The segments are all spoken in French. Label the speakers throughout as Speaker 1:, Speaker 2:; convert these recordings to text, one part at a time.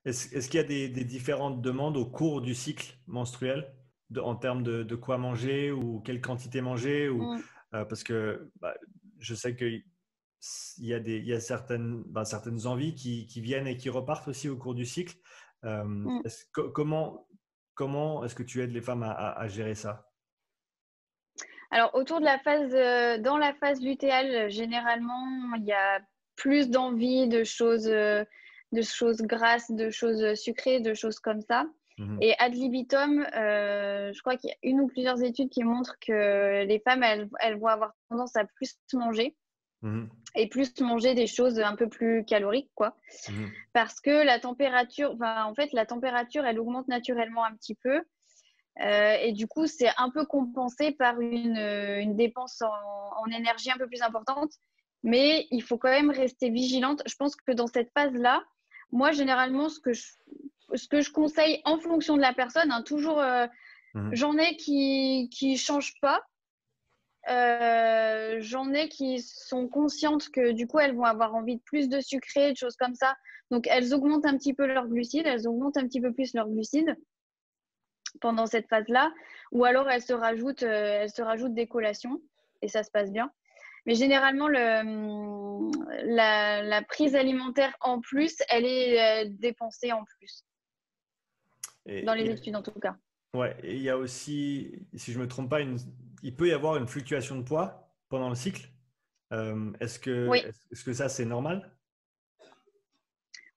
Speaker 1: Est-ce qu'il y a des différentes demandes au cours du cycle menstruel en termes de quoi manger ou quelle quantité manger
Speaker 2: Mm,
Speaker 1: parce que je sais qu'il y a certaines envies qui viennent et qui repartent aussi au cours du cycle.
Speaker 2: mm.
Speaker 1: Comment est-ce que tu aides les femmes à gérer ça?
Speaker 2: Alors, dans la phase lutéale, généralement, il y a plus d'envie de choses grasses, de choses sucrées, de choses comme ça.
Speaker 1: Mhm,
Speaker 2: Et ad libitum, je crois qu'il y a une ou plusieurs études qui montrent que les femmes, elles vont avoir tendance à plus manger
Speaker 1: mhm,
Speaker 2: et plus manger des choses un peu plus caloriques, quoi.
Speaker 1: mhm,
Speaker 2: Parce que en fait, la température, elle augmente naturellement un petit peu. Et du coup, c'est un peu compensé par une dépense en énergie un peu plus importante. Mais il faut quand même rester vigilante. Je pense que dans cette phase-là, moi, généralement, ce que je conseille en fonction de la personne, hein, toujours,
Speaker 1: mhm.
Speaker 2: j'en ai qui changent pas. J'en ai qui sont conscientes que du coup, elles vont avoir envie de plus de sucré, de choses comme ça. Donc, elles augmentent un petit peu leurs glucides, elles augmentent un petit peu plus leurs glucides pendant cette phase-là, ou alors elle se rajoute des collations et ça se passe bien. Mais généralement, la prise alimentaire en plus, elle est dépensée en plus, dans
Speaker 1: Et,
Speaker 2: les études en tout cas.
Speaker 1: ouais, et il y a aussi, si je me trompe pas, il peut y avoir une fluctuation de poids pendant le cycle.
Speaker 2: Oui,
Speaker 1: Est-ce que ça, c'est normal?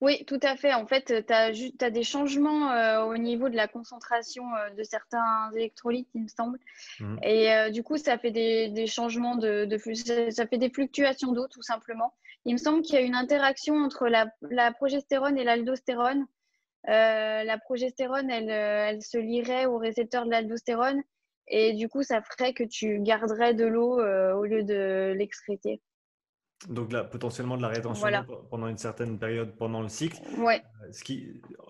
Speaker 2: oui, tout à fait. En fait, tu as des changements au niveau de la concentration de certains électrolytes, il me semble.
Speaker 1: Mhm,
Speaker 2: Et du coup, ça fait des changements ça fait des fluctuations d'eau, tout simplement. Il me semble qu'il y a une interaction entre la progestérone et l'aldostérone. La progestérone, elle se lierait au récepteur de l'aldostérone et du coup, ça ferait que tu garderais de l'eau au lieu de l'excréter.
Speaker 1: Donc là, potentiellement de la rétention d'eau
Speaker 2: Voilà.
Speaker 1: pendant une certaine période pendant le cycle,
Speaker 2: Ouais,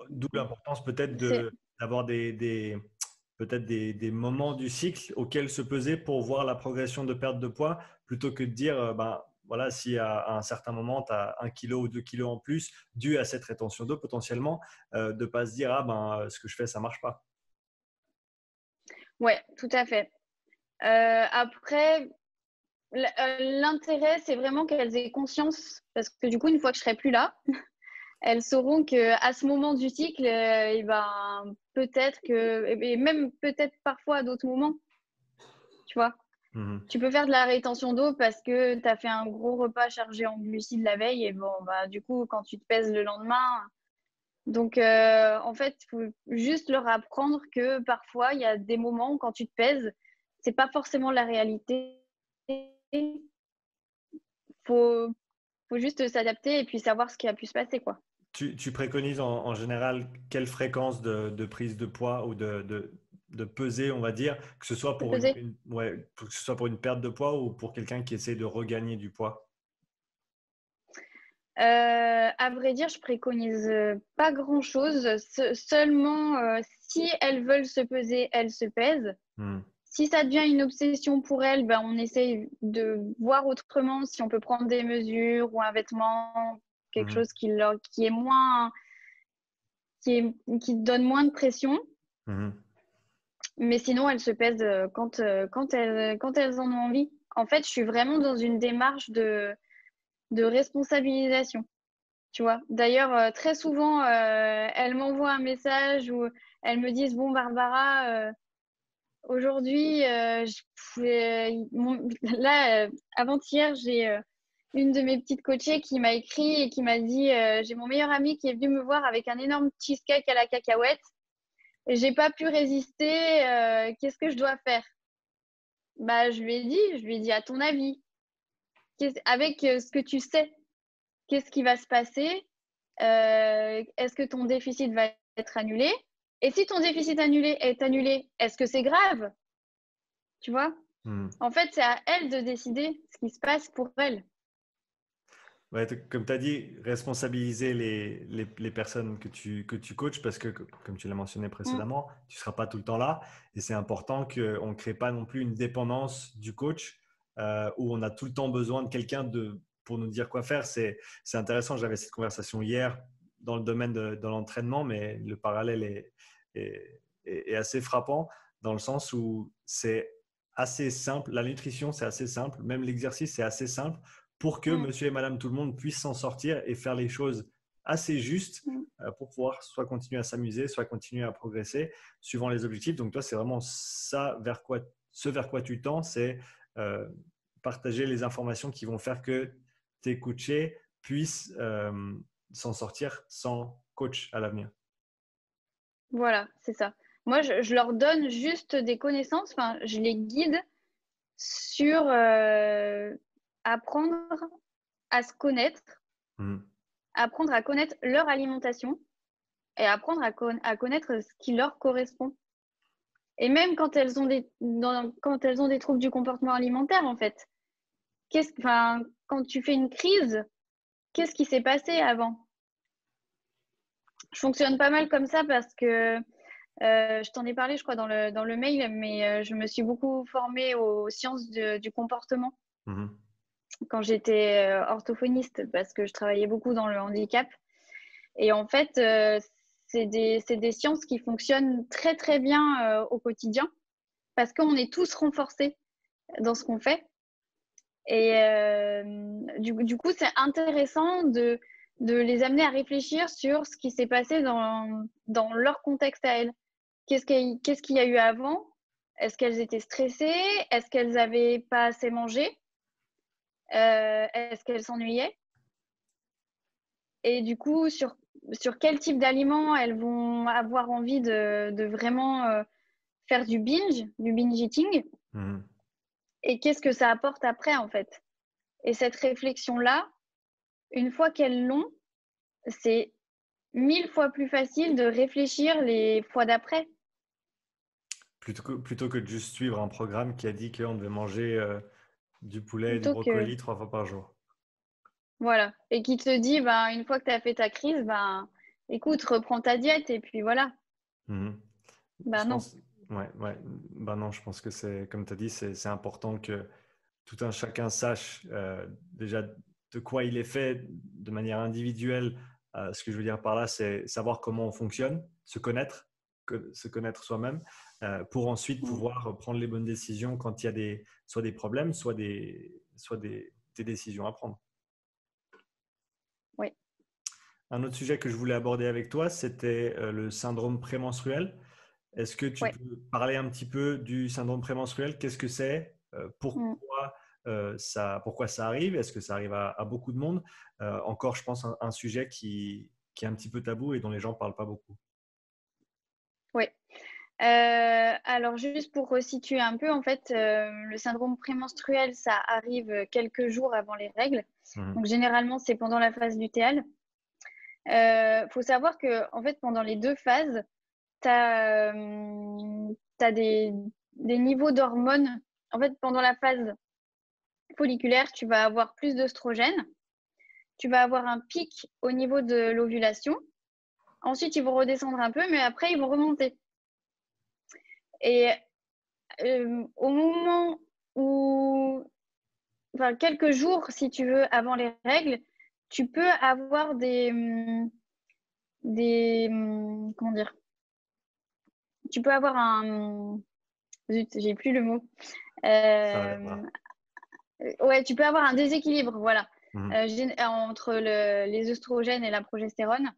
Speaker 1: d'où l'importance peut-être
Speaker 2: c'est
Speaker 1: d'avoir peut-être des moments du cycle auxquels se peser pour voir la progression de perte de poids, plutôt que de dire, voilà, si à un certain moment, tu as 1 kilo ou 2 kilos en plus, dû à cette rétention d'eau potentiellement, de ne pas se dire, ce que je fais, ça marche pas.
Speaker 2: ouais, tout à fait. Après, l'intérêt, c'est vraiment qu'elles aient conscience, parce que du coup, une fois que je serai plus là, elles sauront que à ce moment du cycle, et ben, peut-être que, et même peut-être parfois à d'autres moments, tu vois.
Speaker 1: Mhm.
Speaker 2: Tu peux faire de la rétention d'eau parce que tu as fait un gros repas chargé en glucides la veille et bon, bah, du coup, quand tu te pèses le lendemain. Donc, en fait, il faut juste leur apprendre que parfois, il y a des moments où quand tu te pèses, c'est pas forcément la réalité. Faut, faut juste s'adapter et puis savoir ce qui a pu se passer, quoi.
Speaker 1: Tu préconises en général quelle fréquence de prise de poids ou de pesée, on va dire, que ce soit
Speaker 2: De
Speaker 1: pour
Speaker 2: peser.
Speaker 1: ouais, que ce soit pour une perte de poids ou pour quelqu'un qui essaie de regagner du poids?
Speaker 2: À vrai dire, je préconise pas grand-chose. Seulement, si elles veulent se peser, elles se pèsent.
Speaker 1: Hmm.
Speaker 2: Si ça devient une obsession pour elles, ben, on essaye de voir autrement si on peut prendre des mesures ou un vêtement, quelque
Speaker 1: Mhm.
Speaker 2: chose qui est moins, qui donne moins de pression.
Speaker 1: Mhm.
Speaker 2: Mais sinon, elles se pèsent quand elles en ont envie. En fait, je suis vraiment dans une démarche de responsabilisation. Tu vois. D'ailleurs, très souvent, elles m'envoient un message où elles me disent, bon, Barbara, aujourd'hui, là, avant-hier, j'ai une de mes petites coachées qui m'a écrit et qui m'a dit, j'ai mon meilleur ami qui est venu me voir avec un énorme cheesecake à la cacahuète et j'ai pas pu résister. Qu'est-ce que je dois faire? Bah, je lui ai dit, à ton avis, avec ce que tu sais, qu'est-ce qui va se passer? Est-ce que ton déficit va être annulé? Et si ton déficit annulé est annulé, est-ce que c'est grave? Tu vois?
Speaker 1: Mhm.
Speaker 2: En fait, c'est à elle de décider ce qui se passe pour elle.
Speaker 1: Ouais, comme tu as dit, responsabiliser les personnes que tu coaches parce que, comme tu l'as mentionné
Speaker 2: Mm.
Speaker 1: précédemment, tu ne seras pas tout le temps là et c'est important qu'on ne crée pas non plus une dépendance du coach où on a tout le temps besoin de quelqu'un pour nous dire quoi faire. C'est intéressant, j'avais cette conversation hier dans le domaine de l'entraînement, mais le parallèle est assez frappant dans le sens où c'est assez simple. La nutrition, c'est assez simple. Même l'exercice, c'est assez simple pour que monsieur et madame tout le monde puissent s'en sortir et faire les choses assez justes pour pouvoir soit continuer à s'amuser, soit continuer à progresser suivant les objectifs. Donc toi, c'est vraiment ce vers quoi tu tends, c'est partager les informations qui vont faire que tes coachés puissent s'en sortir sans coach à l'avenir.
Speaker 2: Voilà, c'est ça. Moi, je leur donne juste des connaissances, enfin, je les guide sur apprendre à se connaître, apprendre à connaître leur alimentation et apprendre à connaître ce qui leur correspond. Et même quand elles ont des troubles du comportement alimentaire, en fait, quand tu fais une crise, qu'est-ce qui s'est passé avant? Je fonctionne pas mal comme ça parce que je t'en ai parlé, je crois, dans le mail, mais je me suis beaucoup formée aux sciences du comportement quand j'étais orthophoniste parce que je travaillais beaucoup dans le handicap. Et en fait, c'est des sciences qui fonctionnent très, très bien au quotidien parce qu'on est tous renforcés dans ce qu'on fait. Et du coup, c'est intéressant de les amener à réfléchir sur ce qui s'est passé dans leur contexte à elles. Qu'est-ce qu'il y a eu avant? Est-ce qu'elles étaient stressées? Est-ce qu'elles n'avaient pas assez mangé? Est-ce qu'elles s'ennuyaient? Et du coup, sur quel type d'aliments elles vont avoir envie de vraiment faire du binge eating? Et qu'est-ce que ça apporte après, en fait? Et cette réflexion-là, une fois qu'elles l'ont, c'est 1000 fois plus facile de réfléchir les fois d'après.
Speaker 1: Plutôt que de juste suivre un programme qui a dit qu'on devait manger du poulet et du
Speaker 2: Plutôt que,
Speaker 1: brocoli 3 fois par jour.
Speaker 2: voilà. Et qui te dit, ben, une fois que tu as fait ta crise, ben, écoute, reprends ta diète et puis voilà. Ben
Speaker 1: Je
Speaker 2: non.
Speaker 1: pense, ouais. Ben non, je pense que c'est, comme tu as dit, c'est important que tout un chacun sache déjà de quoi il est fait de manière individuelle. Ce que je veux dire par là, c'est savoir comment on fonctionne, se connaître soi-même, pour ensuite pouvoir prendre les bonnes décisions quand il y a soit des problèmes, soit des décisions à prendre.
Speaker 2: Oui.
Speaker 1: Un autre sujet que je voulais aborder avec toi, c'était le syndrome prémenstruel. Est-ce que tu peux parler un petit peu du syndrome prémenstruel? Qu'est-ce que c'est? Pourquoi ça arrive? Est-ce que ça arrive à beaucoup de monde? Encore, je pense, un sujet qui est un petit peu tabou et dont les gens ne parlent pas beaucoup.
Speaker 2: Oui. Alors, juste pour resituer un peu, en fait, le syndrome prémenstruel, ça arrive quelques jours avant les règles. Donc, généralement, c'est pendant la phase lutéale. Faut savoir que, en fait, pendant les deux phases, tu as des niveaux d'hormones. En fait, pendant la phase folliculaire, tu vas avoir plus d'œstrogène. Tu vas avoir un pic au niveau de l'ovulation. Ensuite, ils vont redescendre un peu, mais après, ils vont remonter. Et au moment où, enfin, quelques jours, si tu veux, avant les règles, tu peux avoir comment dire? Tu peux avoir zut, j'ai plus le mot. Ouais, tu peux avoir un déséquilibre, voilà, entre les œstrogènes et la progestérone.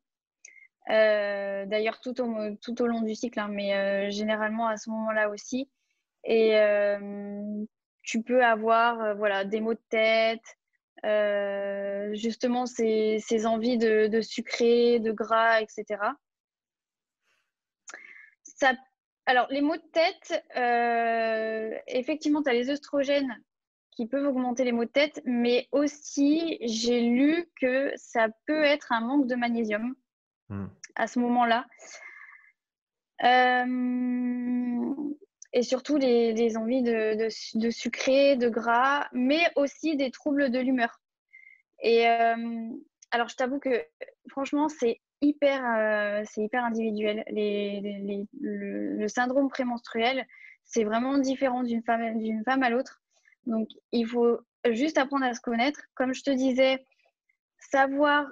Speaker 2: D'ailleurs, tout au long du cycle, hein, mais généralement à ce moment-là aussi. Et tu peux avoir voilà, des maux de tête, justement ces envies de sucré, de gras, etc. Alors, les maux de tête, effectivement, tu as les œstrogènes qui peuvent augmenter les maux de tête, mais aussi, j'ai lu que ça peut être un manque de magnésium à ce moment-là. Et surtout les envies de sucré, de gras, mais aussi des troubles de l'humeur. Et alors, je t'avoue que franchement, c'est hyper individuel. Le syndrome prémenstruel, c'est vraiment différent d'une femme à l'autre. Donc, il faut juste apprendre à se connaître. Comme je te disais, savoir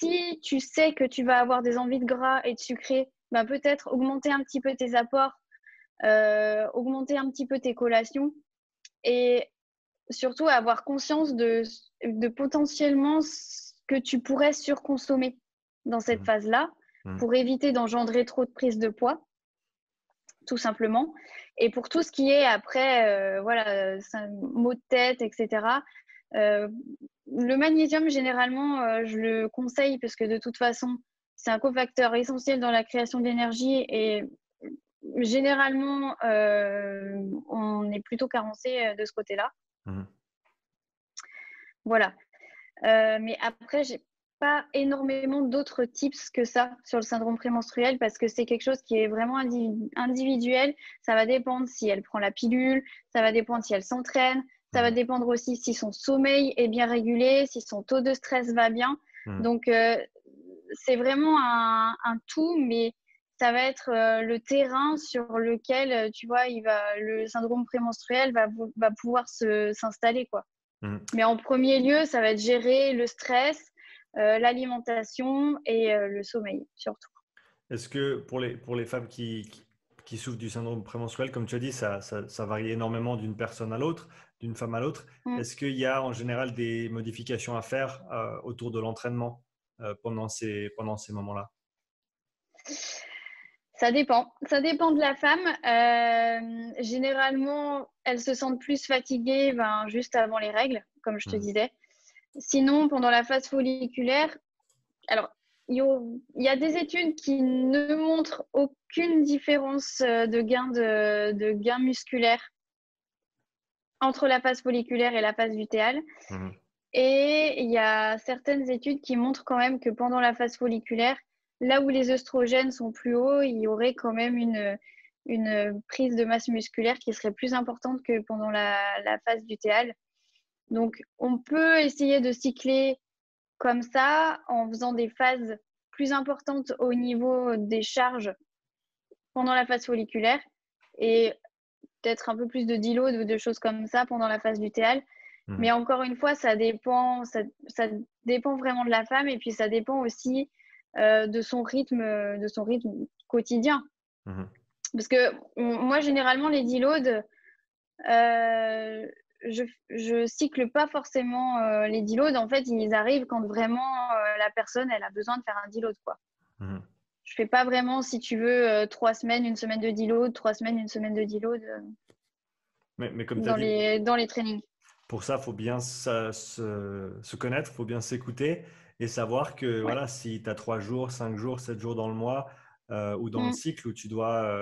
Speaker 2: si tu sais que tu vas avoir des envies de gras et de sucré, bah, peut-être augmenter un petit peu tes apports, augmenter un petit peu tes collations et surtout avoir conscience de potentiellement ce que tu pourrais surconsommer dans cette phase-là pour éviter d'engendrer trop de prise de poids, tout simplement. Et pour tout ce qui est après, voilà, maux de tête, etc., le magnésium, généralement, je le conseille parce que de toute façon, c'est un cofacteur essentiel dans la création d'énergie et généralement, on est plutôt carencé de ce côté-là. Voilà. Mais après, j'ai pas énormément d'autres tips que ça sur le syndrome prémenstruel parce que c'est quelque chose qui est vraiment individuel. Ça va dépendre si elle prend la pilule, ça va dépendre si elle s'entraîne, ça va dépendre aussi si son sommeil est bien régulé, si son taux de stress va bien. Donc, c'est vraiment un tout, mais ça va être le terrain sur lequel, tu vois, le syndrome prémenstruel va pouvoir s'installer, quoi. Mais en premier lieu, ça va être gérer le stress, l'alimentation et le sommeil, surtout.
Speaker 1: Est-ce que pour les femmes qui souffrent du syndrome prémenstruel, comme tu as dit, ça varie énormément d'une personne à l'autre, d'une femme à l'autre. Est-ce qu'il y a en général des modifications à faire autour de l'entraînement pendant ces moments-là?
Speaker 2: Ça dépend. Ça dépend de la femme. Généralement, elles se sentent plus fatiguées juste avant les règles, comme je te disais. Sinon, pendant la phase folliculaire, alors, il y a des études qui ne montrent aucune différence de gain musculaire entre la phase folliculaire et la phase lutéale. Et il y a certaines études qui montrent quand même que pendant la phase folliculaire, là où les œstrogènes sont plus hauts, il y aurait quand même une prise de masse musculaire qui serait plus importante que pendant la phase lutéale. Donc, on peut essayer de cycler comme ça en faisant des phases plus importantes au niveau des charges pendant la phase folliculaire et peut-être un peu plus de deload ou de choses comme ça pendant la phase lutéale. Mais encore une fois, ça dépend vraiment de la femme et puis ça dépend aussi de son rythme quotidien. Parce que moi, généralement, les deloads, je cycle pas forcément les deloads. En fait, ils arrivent quand vraiment la personne elle a besoin de faire un deload, quoi. Je fais pas vraiment, si tu veux, 3 semaines, une semaine de deload, 3 semaines, une semaine de deload
Speaker 1: Mais comme tu as
Speaker 2: dans
Speaker 1: dit,
Speaker 2: les trainings.
Speaker 1: pour ça, il faut bien se connaître, il faut bien s'écouter et savoir que
Speaker 2: Ouais.
Speaker 1: voilà, si tu as 3 jours, 5 jours, 7 jours dans le mois ou dans le cycle où tu dois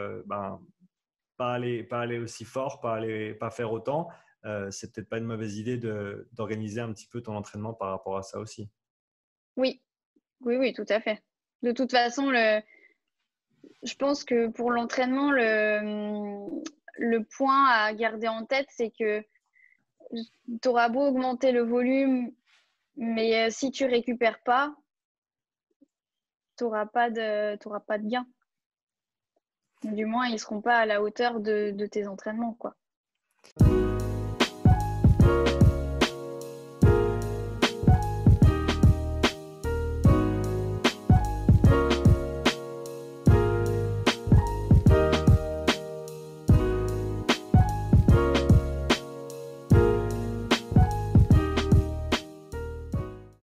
Speaker 1: pas aller aussi fort, pas faire autant, c'est peut-être pas une mauvaise idée d'organiser un petit peu ton entraînement par rapport à ça aussi.
Speaker 2: Oui, oui, oui, tout à fait. De toute façon, je pense que pour l'entraînement, le point à garder en tête, c'est que tu auras beau augmenter le volume, mais si tu récupères pas, tu n'auras pas de gain. Du moins, ils seront pas à la hauteur de tes entraînements, quoi.